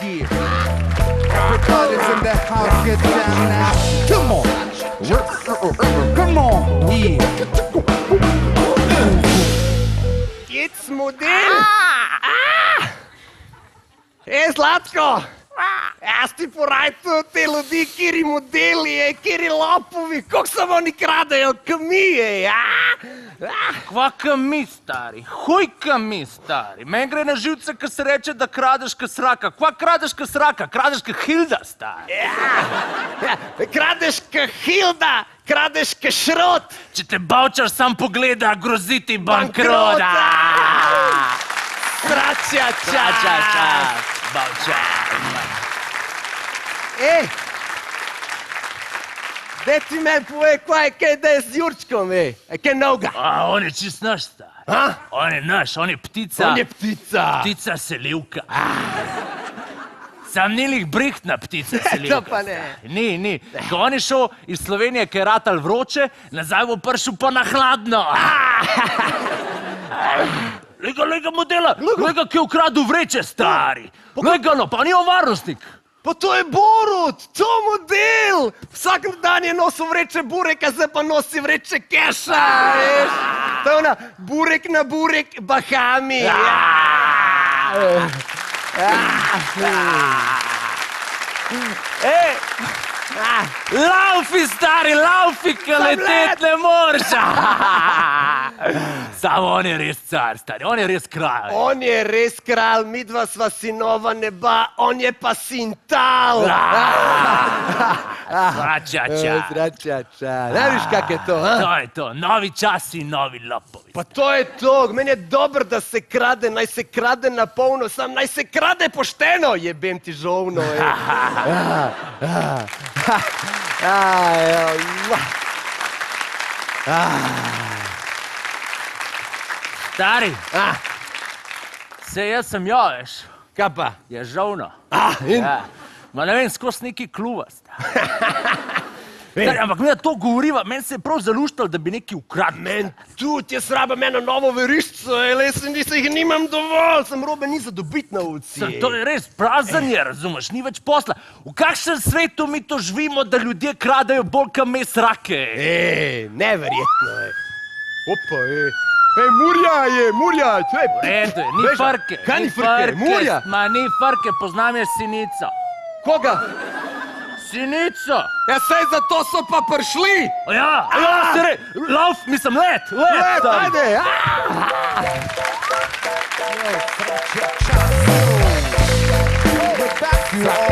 Yeah. Everybody's in the house, get down now. Come on. Come on. Yeah. Kids model! Zlatko! Jaz ti porajto te ljudi, kjeri modeli, kjeri lopovi, koliko samo oni kradejo, kamije, Kva kami, stari? Huj kami, stari? Men gre na živce, ko se reče, da kradeš ka sraka. Kva kradeš ka sraka? Kradeš ka Hilda, stari. Kradeš ka Hilda, kradeš ka šrot. Če te Bavčar sam pogleda, grozi ti bankrot. Srača čas. Bavčar. Daj ti meni povej, kaj da je z Jurčkom, kaj novega? On je čist naš, stari. On je naš, on je ptica. On je ptica. Ptica selivka. Sam ni lih brihtna ptica selivka. To pa ne. Ni. Ko on je šel iz Slovenije, ki je ratal vroče, nazaj bo prišel pa na hladno. Lega modela, lega, ki je ukradel vreče, stari. Lega, no, pa ni on varnostnik. Pa to je Borut, to model! Vsak dan je nosil vreče bureka, zdaj pa nosi vreče keša, veš? To je ona burek na burek Bahami. Laufi, stari, laufi, ki letet ne moreš. Samo on je res car, stari, on je res kralj. On je res kralj, midva sva sinova neba, on je pa sin tal. Srača čas. Ne viš, kak je to, To je to, novi časi, novi lopovi. Pa to je to, meni je dobro, da se krade, naj se krade na polno, sam naj se krade pošteno, jebem ti žovno, Stari, se jaz sem jo, veš, Kaj pa? je žovno. In? Ma ne vem, skos neki kluvast. Ampak mi to govoriva, meni se je prav zaluštalo, da bi neki ukradil. Men tudi, jaz rabam eno novo veriščo, sem jih nimam dovolj, sem robe ni za dobit na ulici. To je res prazanje, razumeš, ni več posla. V kakšnem svetu mi to živimo, da ljudje kradajo bolj ka mes rake? Neverjetno, Opa, Murja, Eto, ni farke. Kaj ni farke? Murja? Ma ni farke, poznam je Sinico. Koga? Sinico! Ja, sej zato so pa prišli! Ja, lauf, mislim, let, Ajde! We're back, you all.